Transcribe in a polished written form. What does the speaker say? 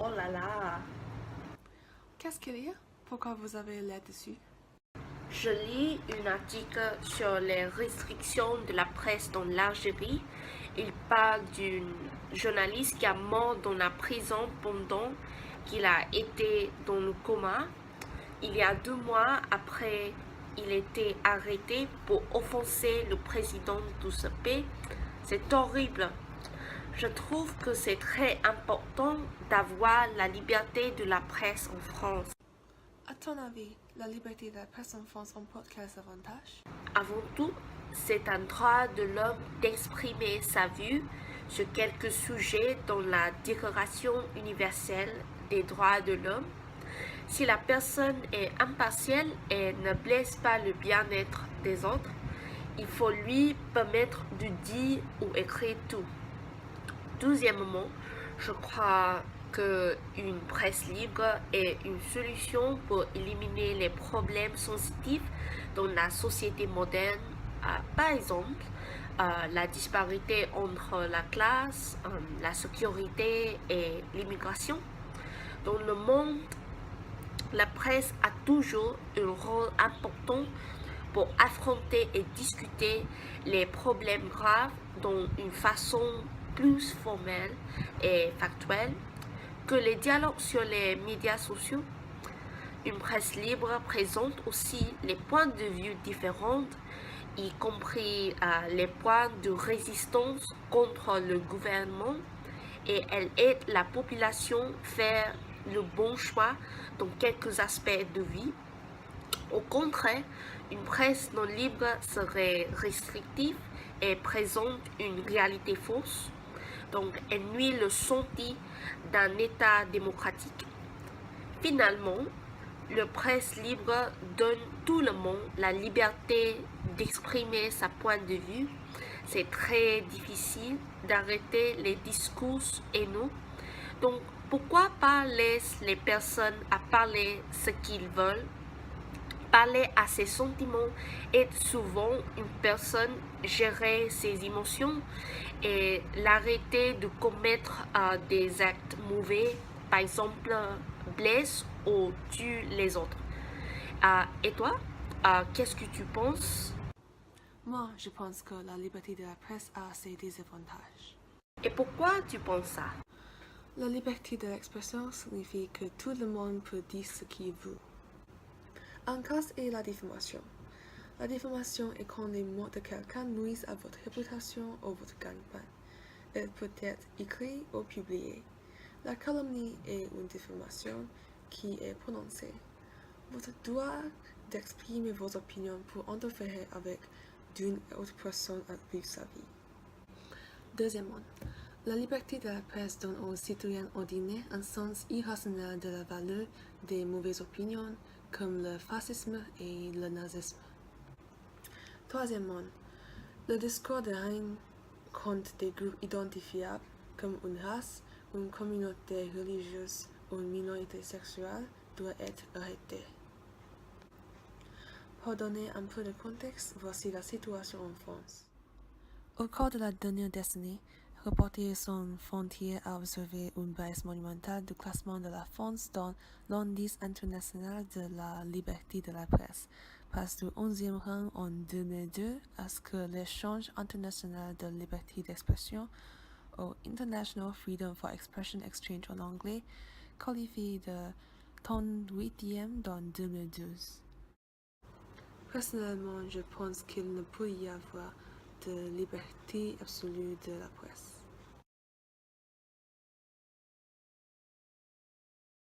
Oh là là. Qu'est-ce qu'il y a? Pourquoi vous avez là-dessus? Je lis un article sur les restrictions de la presse dans l'Algérie. Il parle d'une journaliste qui a mort dans la prison pendant qu'il a été dans le coma. Il y a 2 mois après, il était arrêté pour offenser le président de ce pays. C'est horrible. Je trouve que c'est très important d'avoir la liberté de la presse en France. À ton avis, la liberté de la presse en France emporte quels avantages? Avant tout, c'est un droit de l'homme d'exprimer sa vue sur quelques sujets dans la Déclaration universelle des droits de l'homme. Si la personne est impartiale et ne blesse pas le bien-être des autres, il faut lui permettre de dire ou écrire tout. Deuxièmement, je crois qu'une presse libre est une solution pour éliminer les problèmes sensitifs dans la société moderne. Par exemple, la disparité entre la classe, la sécurité et l'immigration. Dans le monde, la presse a toujours un rôle important pour affronter et discuter les problèmes graves d'une façon plus formelle et factuelle que les dialogues sur les médias sociaux. Une presse libre présente aussi les points de vue différents, y compris les points de résistance contre le gouvernement, et elle aide la population à faire le bon choix dans quelques aspects de vie. Au contraire, une presse non libre serait restrictive et présente une réalité fausse. Donc, elle nuit le senti d'un État démocratique. Finalement, la presse libre donne tout le monde la liberté d'exprimer sa point de vue. C'est très difficile d'arrêter les discours haineux. Donc, pourquoi pas laisser les personnes à parler ce qu'ils veulent? Parler à ses sentiments aide souvent une personne à gérer ses émotions et l'arrêter de commettre des actes mauvais, par exemple blesse ou tue les autres. Et toi, qu'est-ce que tu penses? Moi, je pense que la liberté de la presse a ses désavantages. Et pourquoi tu penses ça? La liberté de l'expression signifie que tout le monde peut dire ce qu'il veut. Un cas est la diffamation. La diffamation est quand les mots de quelqu'un nuisent à votre réputation ou votre gagne-pain. Elle peut être écrite ou publiée. La calomnie est une diffamation qui est prononcée. Votre droit d'exprimer vos opinions pour interférer avec d'une autre personne à vivre sa vie. Deuxièmement, la liberté de la presse donne aux citoyens ordinaires un sens irrationnel de la valeur des mauvaises opinions, comme le fascisme et le nazisme. Troisièmement, le discours de haine contre des groupes identifiables comme une race, une communauté religieuse ou une minorité sexuelle doit être arrêté. Pour donner un peu de contexte, voici la situation en France. Au cours de la dernière décennie, Reporters sans frontières a observé une baisse monumentale du classement de la France dans l'indice international de la liberté de la presse, passe du 11e rang en 2002 à ce que l'échange international de liberté d'expression, au International Freedom for Expression Exchange en anglais, qualifie de 38e dans 2012. Personnellement, je pense qu'il ne peut y avoir de liberté absolue de la presse.